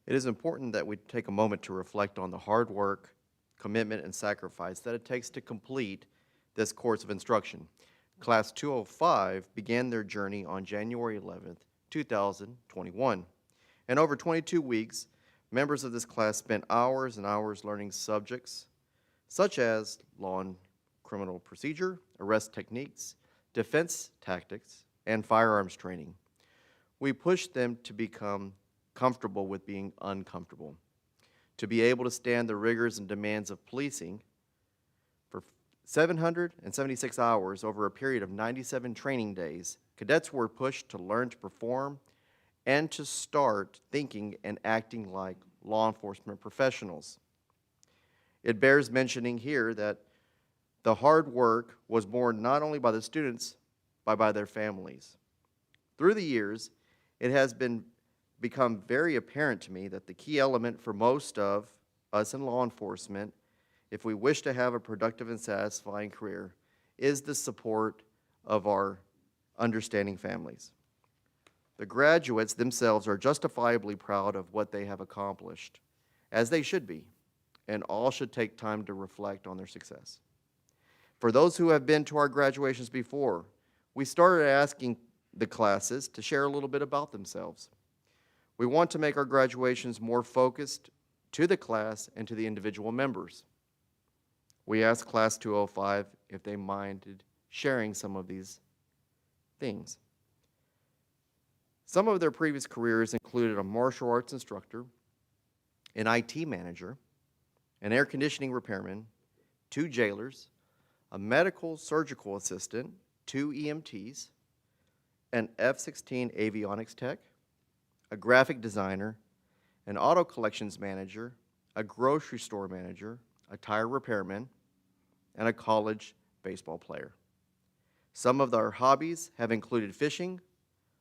It is important that we take a moment to reflect on the hard work, commitment, and sacrifice that it takes to complete this course of instruction. Class 205 began their journey on January 11th, 2021. And over 22 weeks, members of this class spent hours and hours learning subjects such as law and criminal procedure, arrest techniques, defense tactics, and firearms training. We pushed them to become comfortable with being uncomfortable, to be able to stand the rigors and demands of policing. For 776 hours over a period of 97 training days, cadets were pushed to learn to perform and to start thinking and acting like law enforcement professionals. It bears mentioning here that the hard work was borne not only by the students, but by their families. Through the years, it has become very apparent to me that the key element for most of us in law enforcement, if we wish to have a productive and satisfying career, is the support of our understanding families. The graduates themselves are justifiably proud of what they have accomplished, as they should be, and all should take time to reflect on their success. For those who have been to our graduations before, we started asking the classes to share a little bit about themselves. We want to make our graduations more focused to the class and to the individual members. We asked Class 205 if they minded sharing some of these things. Some of their previous careers included a martial arts instructor, an IT manager, an air conditioning repairman, 2 jailers, a medical surgical assistant, 2 EMTs, an F-16 avionics tech, a graphic designer, an auto collections manager, a grocery store manager, a tire repairman, and a college baseball player. Some of their hobbies have included fishing,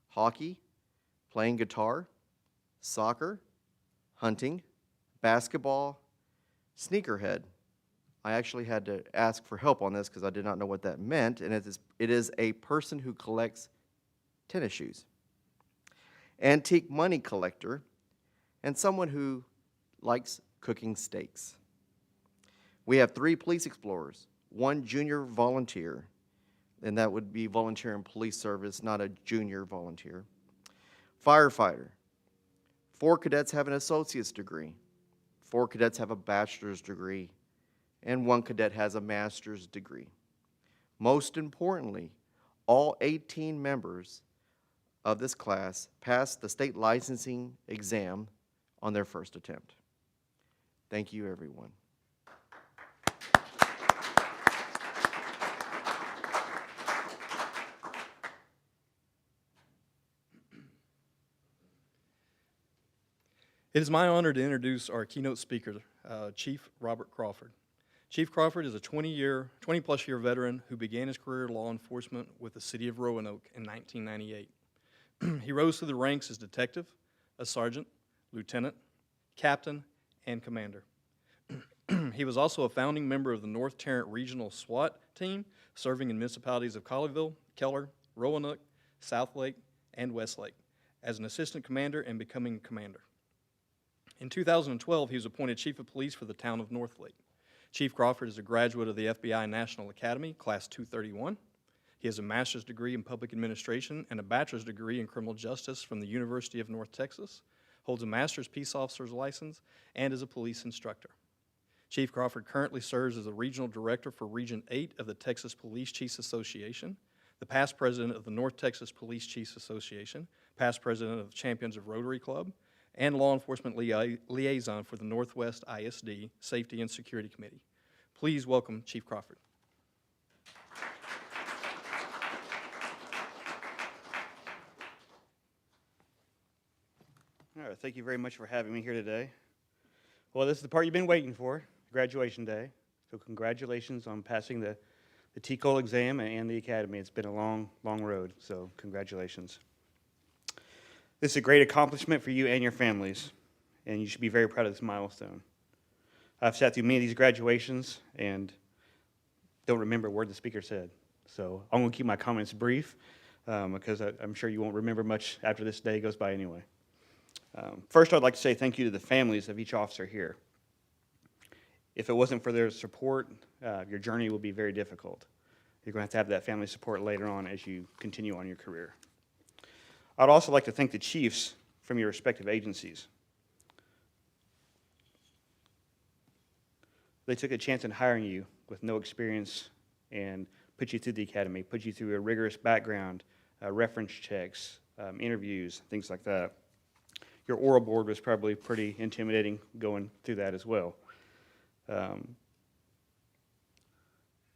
hockey, playing guitar, soccer, hunting, basketball, sneakerhead. I actually had to ask for help on this because I did not know what that meant, and it is a person who collects tennis shoes. Antique money collector, and someone who likes cooking steaks. We have 3 police explorers, 1 junior volunteer, and that would be volunteer in police service, not a junior volunteer. Firefighter. 4 cadets have an associate's degree. 4 cadets have a bachelor's degree, and 1 cadet has a master's degree. Most importantly, all 18 members of this class passed the state licensing exam on their first attempt. Thank you, everyone. It is my honor to introduce our keynote speaker, Chief Robert Crawford. Chief Crawford is a 20-plus year veteran who began his career in law enforcement with the city of Roanoke in 1998. He rose through the ranks as detective, a sergeant, lieutenant, captain, and commander. He was also a founding member of the North Tarrant Regional SWAT team, serving in municipalities of Colleyville, Keller, Roanoke, Southlake, and Westlake as an assistant commander and becoming commander. In 2012, he was appointed Chief of Police for the town of Northlake. Chief Crawford is a graduate of the FBI National Academy, Class 231. He has a master's degree in public administration and a bachelor's degree in criminal justice from the University of North Texas, holds a master's peace officer's license, and is a police instructor. Chief Crawford currently serves as the regional director for Region 8 of the Texas Police Chiefs Association, the past president of the North Texas Police Chiefs Association, past president of the Champions of Rotary Club, and law enforcement liaison for the Northwest ISD Safety and Security Committee. Please welcome Chief Crawford. All right, thank you very much for having me here today. Well, this is the part you've been waiting for, graduation day. So congratulations on passing the TCOL exam and the academy. It's been a long, long road, so congratulations. This is a great accomplishment for you and your families, and you should be very proud of this milestone. I've sat through many of these graduations and don't remember a word the speaker said. So I'm going to keep my comments brief because I'm sure you won't remember much after this day goes by anyway. First, I'd like to say thank you to the families of each officer here. If it wasn't for their support, your journey will be very difficult. You're going to have that family support later on as you continue on your career. I'd also like to thank the chiefs from your respective agencies. They took a chance in hiring you with no experience and put you through the academy, put you through a rigorous background, reference checks, interviews, things like that. Your oral board was probably pretty intimidating going through that as well.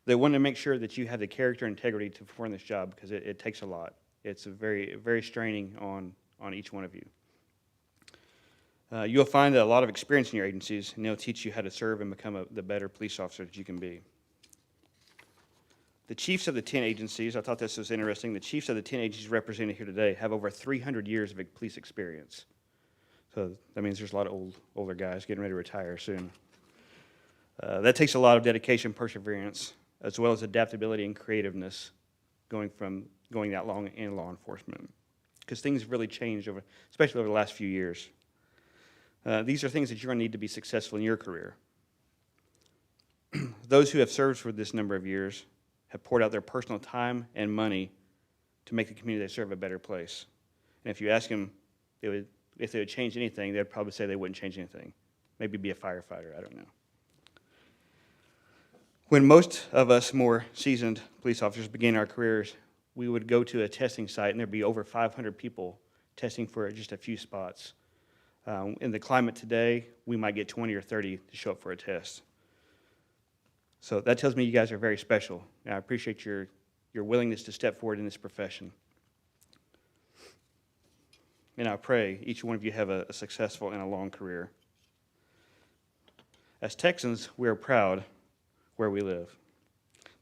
They wanted to make sure that you have the character and integrity to perform this job because it takes a lot. It's a very straining on each one of you. You'll find a lot of experience in your agencies, and they'll teach you how to serve and become the better police officer that you can be. The chiefs of the 10 agencies, I thought this was interesting, the chiefs of the 10 agencies represented here today have over 300 years of police experience. So that means there's a lot of older guys getting ready to retire soon. That takes a lot of dedication, perseverance, as well as adaptability and creativeness going that long in law enforcement. Because things really changed, especially over the last few years. These are things that you're going to need to be successful in your career. Those who have served for this number of years have poured out their personal time and money to make the community they serve a better place. And if you ask them if they would change anything, they'd probably say they wouldn't change anything. Maybe be a firefighter, I don't know. When most of us more seasoned police officers began our careers, we would go to a testing site and there'd be over 500 people testing for just a few spots. In the climate today, we might get 20 or 30 to show up for a test. So that tells me you guys are very special, and I appreciate your willingness to step forward in this profession. And I pray each one of you have a successful and a long career. As Texans, we are proud where we live.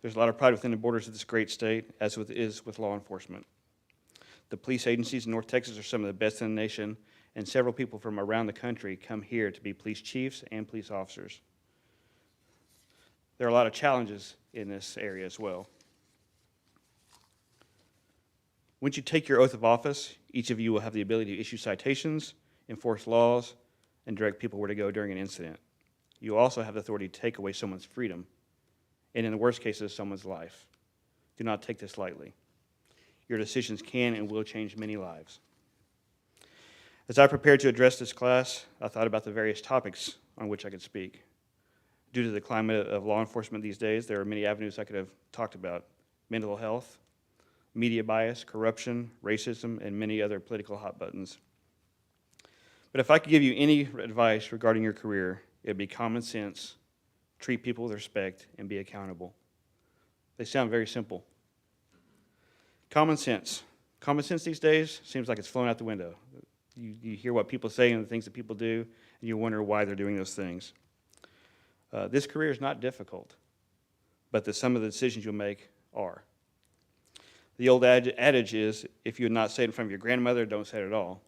There's a lot of pride within the borders of this great state, as is with law enforcement. The police agencies in North Texas are some of the best in the nation, and several people from around the country come here to be police chiefs and police officers. There are a lot of challenges in this area as well. Once you take your oath of office, each of you will have the ability to issue citations, enforce laws, and direct people where to go during an incident. You also have the authority to take away someone's freedom, and in the worst cases, someone's life. Do not take this lightly. Your decisions can and will change many lives. As I prepared to address this class, I thought about the various topics on which I could speak. Due to the climate of law enforcement these days, there are many avenues I could have talked about: mental health, media bias, corruption, racism, and many other political hot buttons. But if I could give you any advice regarding your career, it would be common sense, treat people with respect, and be accountable. They sound very simple. Common sense. Common sense these days seems like it's flown out the window. You hear what people say and the things that people do, and you wonder why they're doing those things. This career is not difficult, but some of the decisions you'll make are. The old adage is, if you would not say it in front of your grandmother, don't say it at all.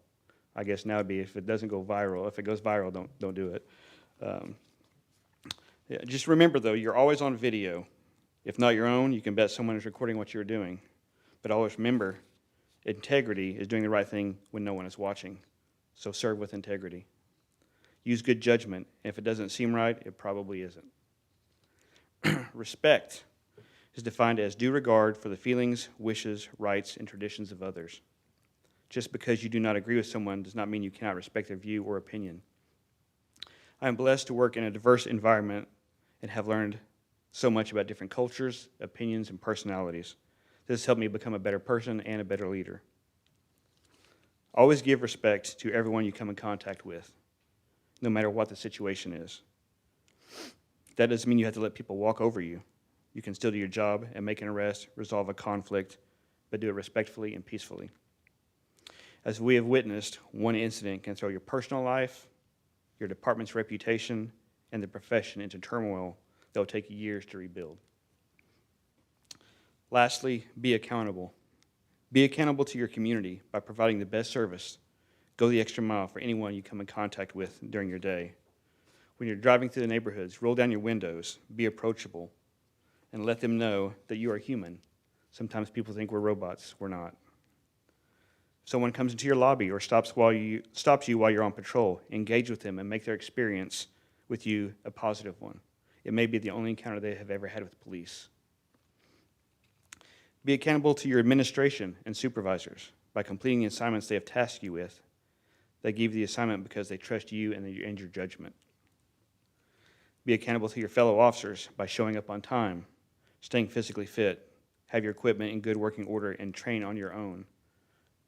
I guess now would be, if it doesn't go viral, if it goes viral, don't do it. Yeah, just remember, though, you're always on video. If not your own, you can bet someone is recording what you're doing. But always remember, integrity is doing the right thing when no one is watching. So serve with integrity. Use good judgment. If it doesn't seem right, it probably isn't. Respect is defined as due regard for the feelings, wishes, rights, and traditions of others. Just because you do not agree with someone does not mean you cannot respect their view or opinion. I am blessed to work in a diverse environment and have learned so much about different cultures, opinions, and personalities. This has helped me become a better person and a better leader. Always give respect to everyone you come in contact with, no matter what the situation is. That doesn't mean you have to let people walk over you. You can still do your job and make an arrest, resolve a conflict, but do it respectfully and peacefully. As we have witnessed, one incident can throw your personal life, your department's reputation, and the profession into turmoil that will take years to rebuild. Lastly, be accountable. Be accountable to your community by providing the best service. Go the extra mile for anyone you come in contact with during your day. When you're driving through the neighborhoods, roll down your windows, be approachable, and let them know that you are human. Sometimes people think we're robots. We're not. Someone comes into your lobby or stops you while you're on patrol. Engage with them and make their experience with you a positive one. It may be the only encounter they have ever had with police. Be accountable to your administration and supervisors by completing the assignments they have tasked you with. They give you the assignment because they trust you and your judgment. Be accountable to your fellow officers by showing up on time, staying physically fit, have your equipment in good working order, and train on your own.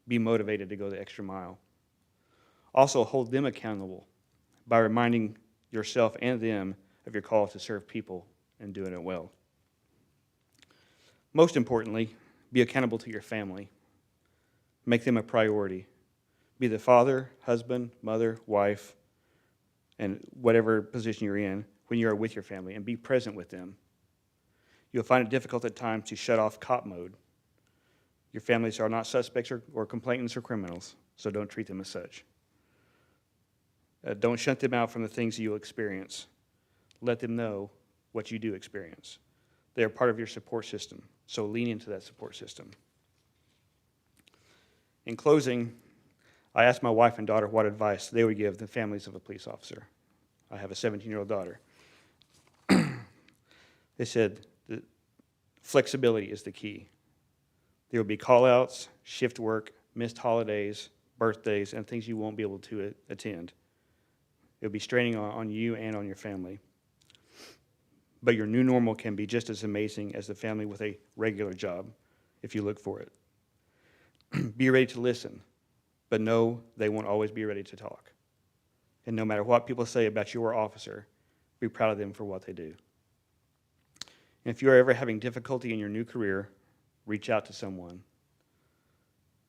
Be motivated to go the extra mile. Also, hold them accountable by reminding yourself and them of your call to serve people and doing it well. Most importantly, be accountable to your family. Make them a priority. Be the father, husband, mother, wife, and whatever position you're in when you are with your family, and be present with them. You'll find it difficult at times to shut off cop mode. Your families are not suspects or complainants or criminals, so don't treat them as such. Don't shut them out from the things you'll experience. Let them know what you do experience. They are part of your support system, so lean into that support system. In closing, I asked my wife and daughter what advice they would give the families of a police officer. I have a 17-year-old daughter. They said that flexibility is the key. There will be call-outs, shift work, missed holidays, birthdays, and things you won't be able to attend. It will be straining on you and on your family. But your new normal can be just as amazing as the family with a regular job if you look for it. Be ready to listen, but know they won't always be ready to talk. And no matter what people say about your officer, be proud of them for what they do. And if you're ever having difficulty in your new career, reach out to someone.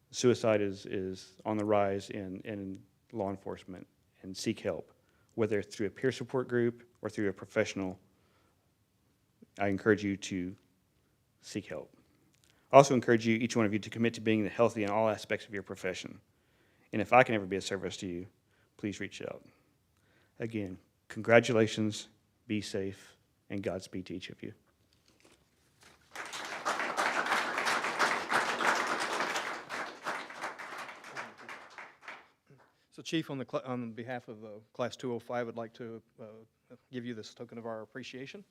Suicide is on the rise in law enforcement, and seek help, whether it's through a peer support group or through a professional. I encourage you to seek help. I also encourage you, each one of you, to commit to being healthy in all aspects of your profession. And if I can ever be of service to you, please reach out. Again, congratulations, be safe, and Godspeed to each of you. So, Chief, on behalf of Class 205, I'd like to give you this token of our appreciation.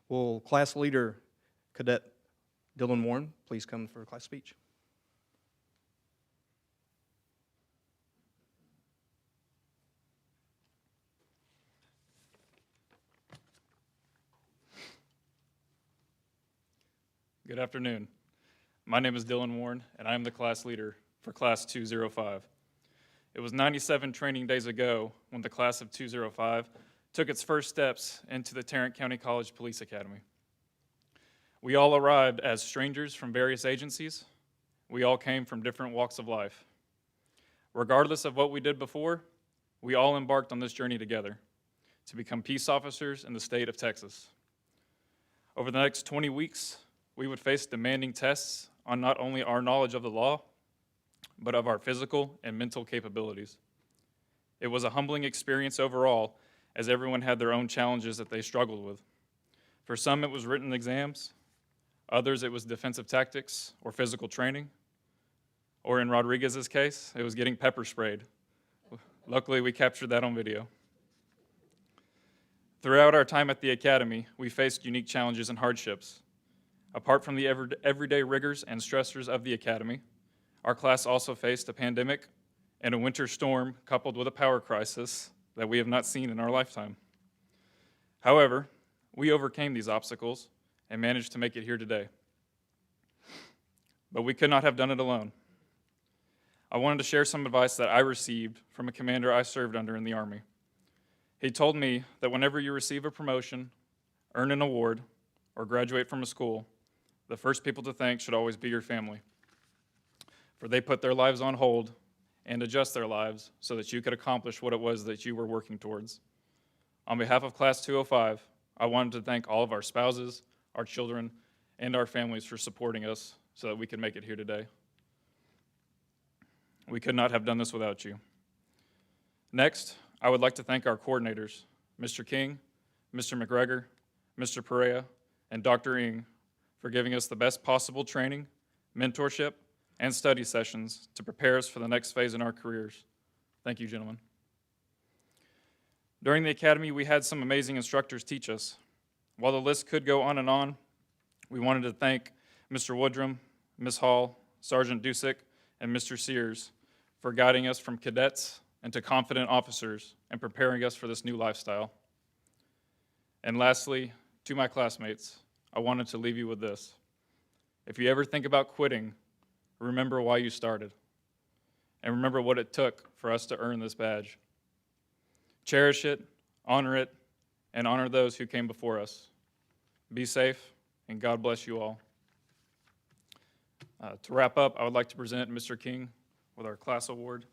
Will Class Leader Cadet Dylan Warren please come for a class speech? Good afternoon. My name is Dylan Warren, and I am the class leader for Class 205. It was 97 training days ago when the class of 205 took its first steps into the Tarrant County College Police Academy. We all arrived as strangers from various agencies. We all came from different walks of life. Regardless of what we did before, we all embarked on this journey together to become peace officers in the state of Texas. Over the next 20 weeks, we would face demanding tests on not only our knowledge of the law, but of our physical and mental capabilities. It was a humbling experience overall, as everyone had their own challenges that they struggled with. For some, it was written exams. Others, it was defensive tactics or physical training. Or in Rodriguez's case, it was getting pepper sprayed. Luckily, we captured that on video. Throughout our time at the academy, we faced unique challenges and hardships. Apart from the everyday rigors and stressors of the academy, our class also faced a pandemic and a winter storm coupled with a power crisis that we have not seen in our lifetime. However, we overcame these obstacles and managed to make it here today. But we could not have done it alone. I wanted to share some advice that I received from a commander I served under in the Army. He told me that whenever you receive a promotion, earn an award, or graduate from a school, the first people to thank should always be your family. For they put their lives on hold and adjust their lives so that you could accomplish what it was that you were working towards. On behalf of Class 205, I wanted to thank all of our spouses, our children, and our families for supporting us so that we could make it here today. We could not have done this without you. Next, I would like to thank our coordinators, Mr. King, Mr. McGregor, Mr. Perea, and Dr. Ng for giving us the best possible training, mentorship, and study sessions to prepare us for the next phase in our careers. Thank you, gentlemen. During the academy, we had some amazing instructors teach us. While the list could go on and on, we wanted to thank Mr. Woodrum, Ms. Hall, Sergeant Dusick, and Mr. Sears for guiding us from cadets into confident officers and preparing us for this new lifestyle. And lastly, to my classmates, I wanted to leave you with this. If you ever think about quitting, remember why you started, and remember what it took for us to earn this badge. Cherish it, and honor those who came before us. Be safe, and God bless you all. To wrap up, I would like to present Mr. King with our class award.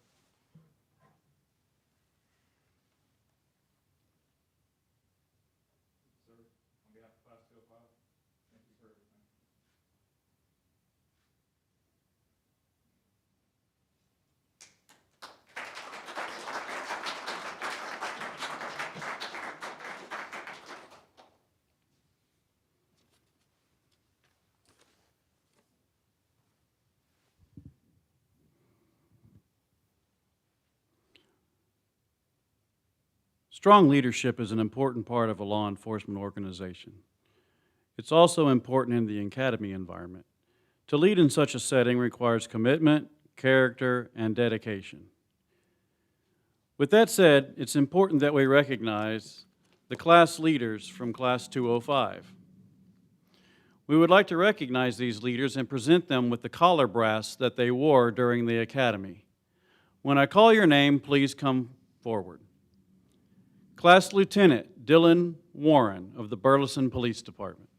Strong leadership is an important part of a law enforcement organization. It's also important in the academy environment. To lead in such a setting requires commitment, character, and dedication. With that said, it's important that we recognize the class leaders from Class 205. We would like to recognize these leaders and present them with the collar brass that they wore during the academy. When I call your name, please come forward. Class Lieutenant Dylan Warren of the Burleson Police Department.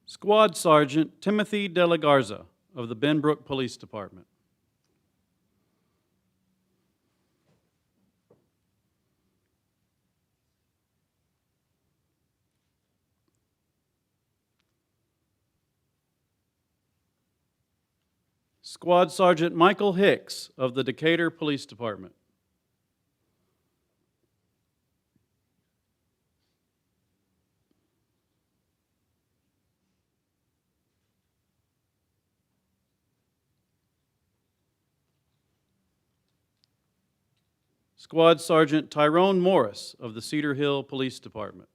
Squad Sergeant Timothy De La Garza of the Benbrook Police Department. Squad Sergeant Michael Hicks of the Decatur Police Department. Squad Sergeant Tyrone Morris of the Cedar Hill Police Department.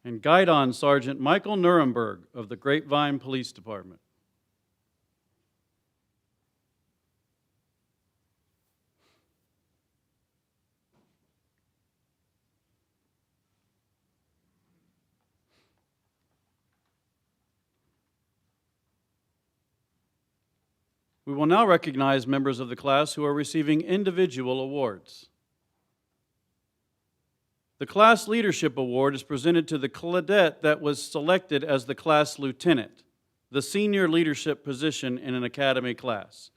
And Guidon Sergeant Michael Nuremberg of the Grapevine Police Department. We will now recognize members of the class who are receiving individual awards. The Class Leadership Award is presented to the cadet that was selected as the class lieutenant, the senior leadership position in an academy class.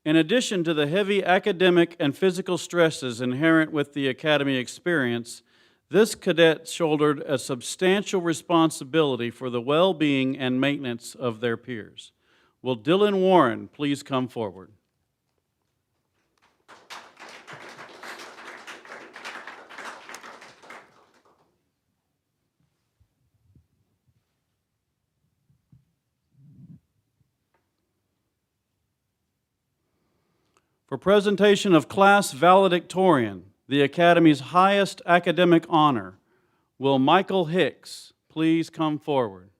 In addition to the heavy academic and physical stresses inherent with the academy experience, this cadet shouldered a substantial responsibility for the well-being and maintenance of their peers. Will Dylan Warren please come forward? For presentation of Class Valedictorian, the Academy's highest academic honor, will Michael Hicks please come forward?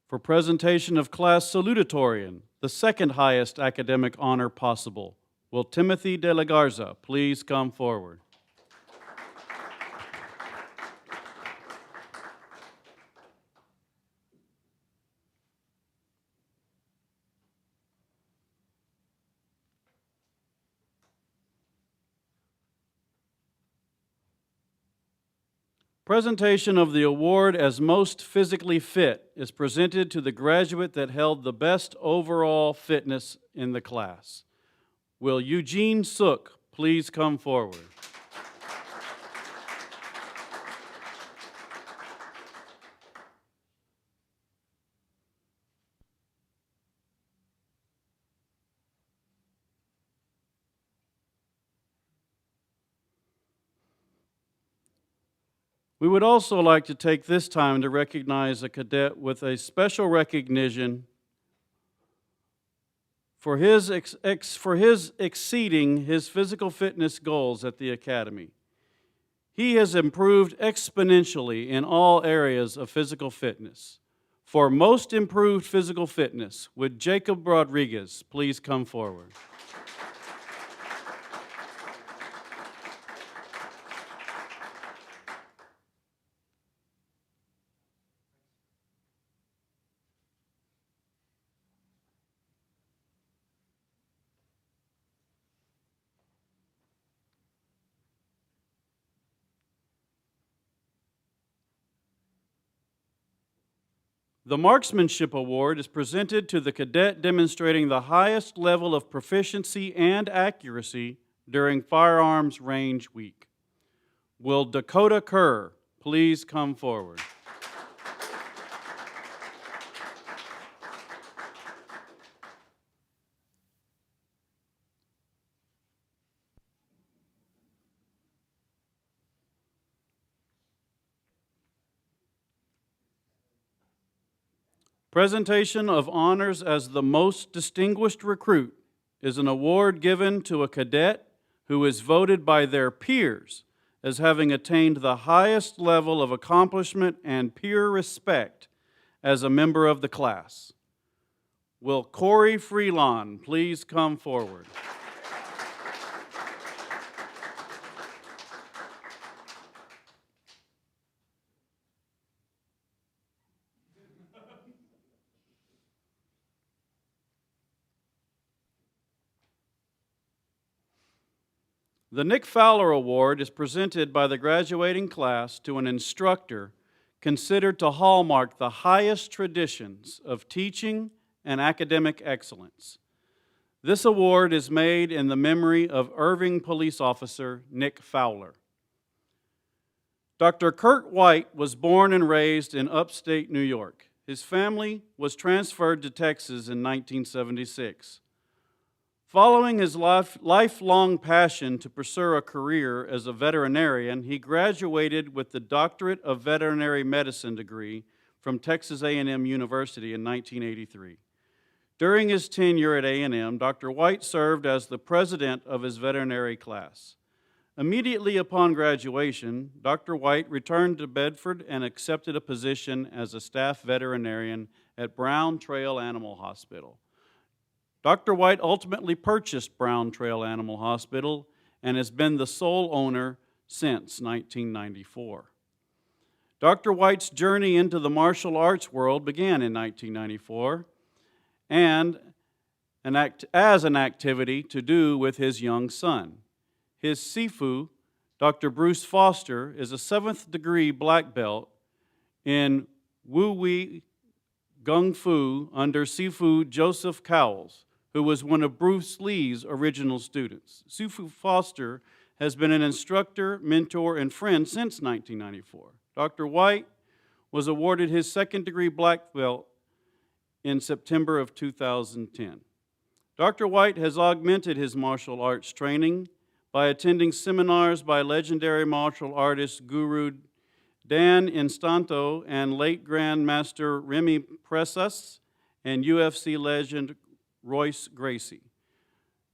For presentation of Class Salutatorian, the second highest academic honor possible, will Timothy De La Garza please come forward? Presentation of the award as most physically fit is presented to the graduate that held the best overall fitness in the class. Will Eugene Sook please come forward? We would also like to take this time to recognize a cadet with a special recognition for his exceeding his physical fitness goals at the Academy. He has improved exponentially in all areas of physical fitness. For most improved physical fitness, would Jacob Rodriguez please come forward? The Marksmanship Award is presented to the cadet demonstrating the highest level of proficiency and accuracy during Firearms Range Week. Will Dakota Kerr please come forward? Presentation of honors as the most distinguished recruit is an award given to a cadet who is voted by their peers as having attained the highest level of accomplishment and peer respect as a member of the class. Will Corey Freelon please come forward? The Nick Fowler Award is presented by the graduating class to an instructor considered to hallmark the highest traditions of teaching and academic excellence. This award is made in the memory of Irving police officer Nick Fowler. Dr. Kurt White was born and raised in upstate New York. His family was transferred to Texas in 1976. Following his lifelong passion to pursue a career as a veterinarian, he graduated with the Doctorate of Veterinary Medicine degree from Texas A&M University in 1983. During his tenure at A&M, Dr. White served as the president of his veterinary class. Immediately upon graduation, Dr. White returned to Bedford and accepted a position as a staff veterinarian at Brown Trail Animal Hospital. Dr. White ultimately purchased Brown Trail Animal Hospital and has been the sole owner since 1994. Dr. White's journey into the martial arts world began in 1994 and as an activity to do with his young son. His Sifu, Dr. Bruce Foster, is a 7th degree black belt in Wu Wei Gung Fu under Sifu Joseph Cowles, who was one of Bruce Lee's original students. Sifu Foster has been an instructor, mentor, and friend since 1994. Dr. White was awarded his 2nd degree black belt in September of 2010. Dr. White has augmented his martial arts training by attending seminars by legendary martial artist Guru Dan Instanto and late Grand Master Remy Presas and UFC legend Royce Gracie.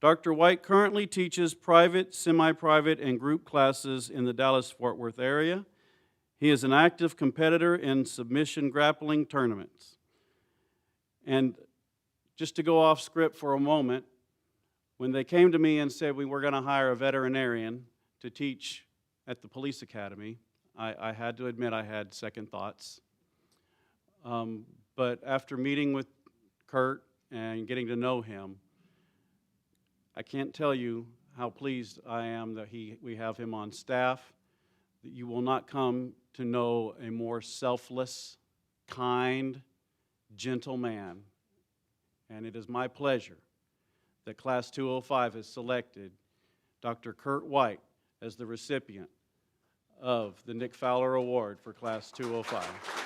Dr. White currently teaches private, semi-private, and group classes in the Dallas-Fort Worth area. He is an active competitor in submission grappling tournaments. And just to go off script for a moment, when they came to me and said we were going to hire a veterinarian to teach at the police academy, I had to admit I had second thoughts. But after meeting with Kurt and getting to know him, I can't tell you how pleased I am that we have him on staff. You will not come to know a more selfless, kind, gentle man. And it is my pleasure that Class 205 has selected Dr. Kurt White as the recipient of the Nick Fowler Award for Class 205.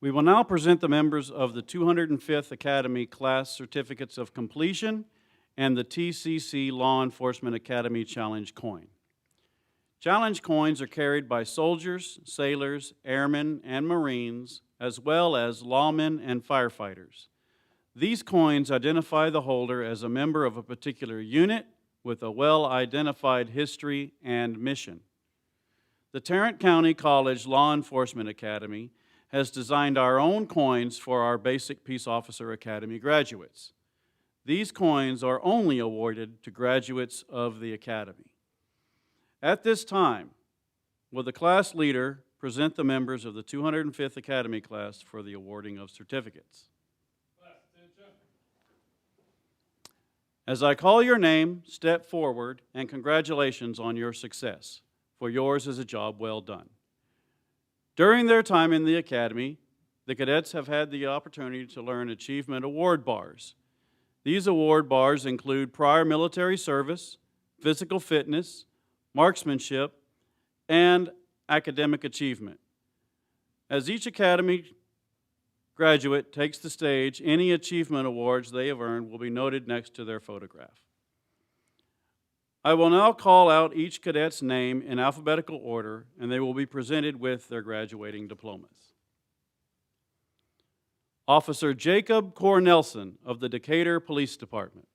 We will now present the members of the 205th Academy Class Certificates of Completion and the TCC Law Enforcement Academy Challenge Coin. Challenge coins are carried by soldiers, sailors, airmen, and Marines, as well as lawmen and firefighters. These coins identify the holder as a member of a particular unit with a well-identified history and mission. The Tarrant County College Law Enforcement Academy has designed our own coins for our Basic Peace Officer Academy graduates. These coins are only awarded to graduates of the Academy. At this time, will the class leader present the members of the 205th Academy class for the awarding of certificates? Class, attention. As I call your name, step forward, and congratulations on your success, for yours is a job well done. During their time in the Academy, the cadets have had the opportunity to learn achievement award bars. These award bars include prior military service, physical fitness, marksmanship, and academic achievement. As each Academy graduate takes the stage, any achievement awards they have earned will be noted next to their photograph. I will now call out each cadet's name in alphabetical order, and they will be presented with their graduating diplomas. Officer Jacob Cornelson of the Decatur Police Department.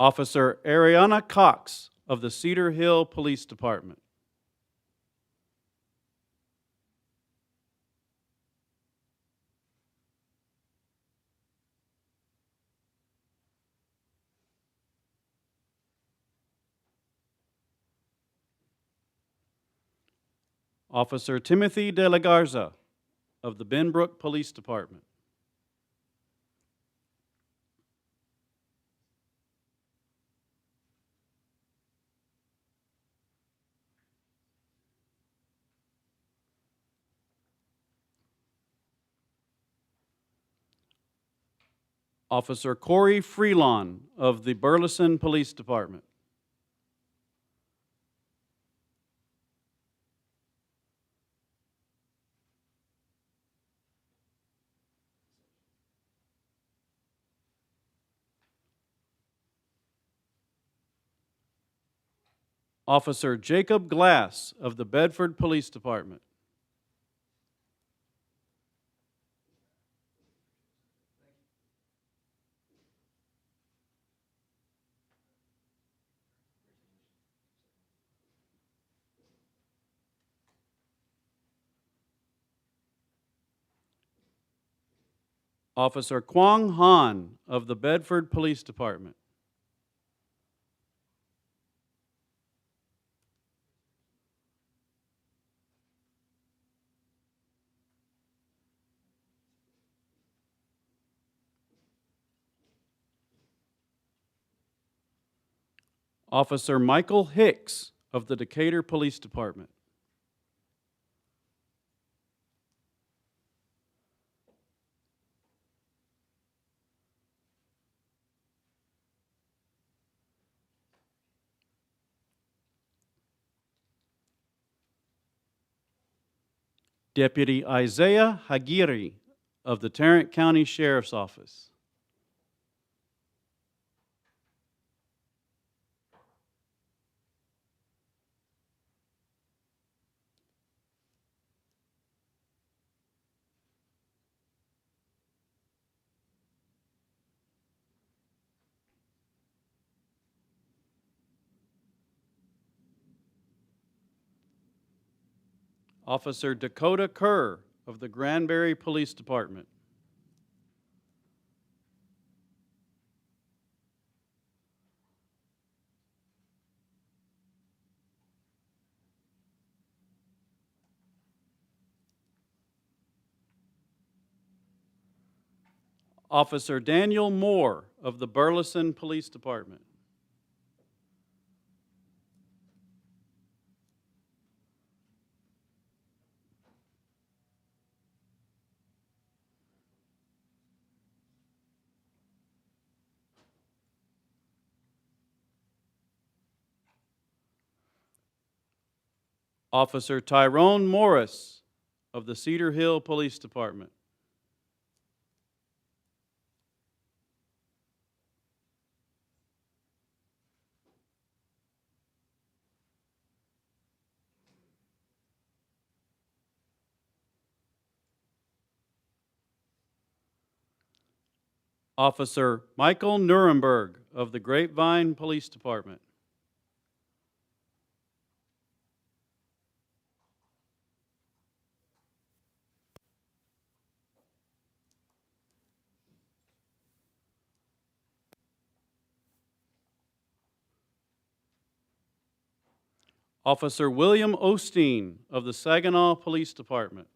Officer Ariana Cox of the Cedar Hill Police Department. Officer Timothy De La Garza of the Benbrook Police Department. Officer Corey Freelon of the Burleson Police Department. Officer Jacob Glass of the Bedford Police Department. Officer Kwang Han of the Bedford Police Department. Officer Michael Hicks of the Decatur Police Department. Deputy Isaiah Hagiri of the Tarrant County Sheriff's Office. Officer Dakota Kerr of the Granbury Police Department. Officer Daniel Moore of the Burleson Police Department. Officer Tyrone Morris of the Cedar Hill Police Department. Officer Michael Nuremberg of the Grapevine Police Department. Officer William Osteen of the Saginaw Police Department.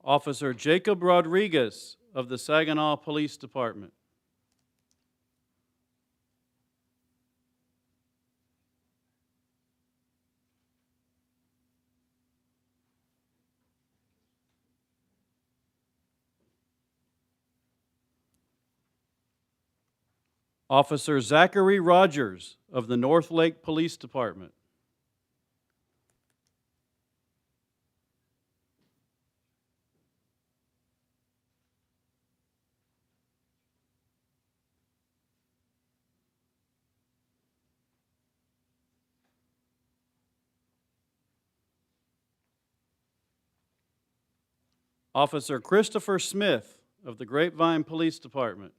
Officer Jacob Rodriguez of the Saginaw Police Department. Officer Zachary Rogers of the North Lake Police Department. Officer Christopher Smith of the Grapevine Police Department.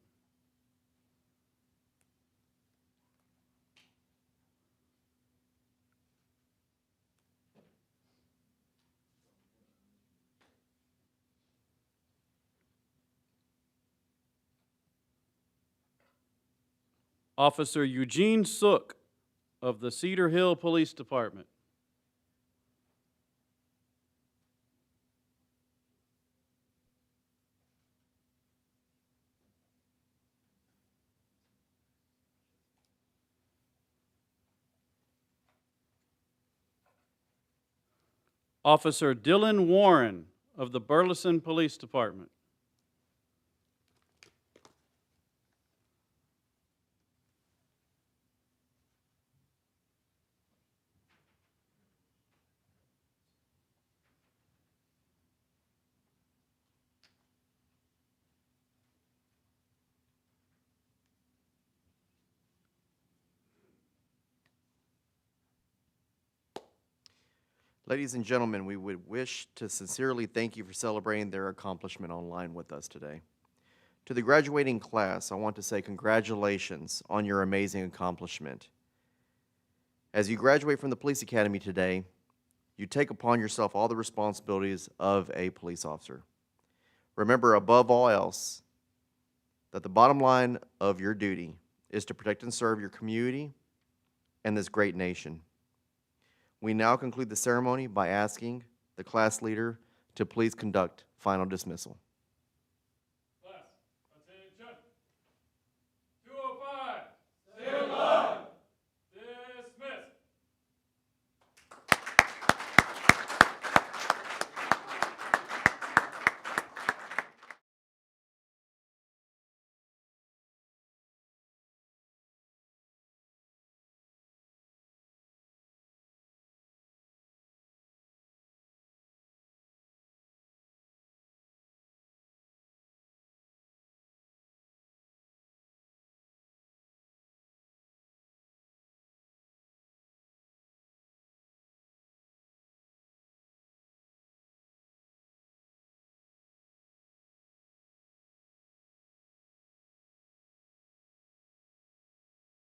Officer Eugene Sook of the Cedar Hill Police Department. Officer Dylan Warren of the Burleson Police Department. Ladies and gentlemen, we would wish to sincerely thank you for celebrating their accomplishment online with us today. To the graduating class, I want to say congratulations on your amazing accomplishment. As you graduate from the police academy today, you take upon yourself all the responsibilities of a police officer. Remember, above all else, that the bottom line of your duty is to protect and serve your community and this great nation. We now conclude the ceremony by asking the class leader to please conduct final dismissal.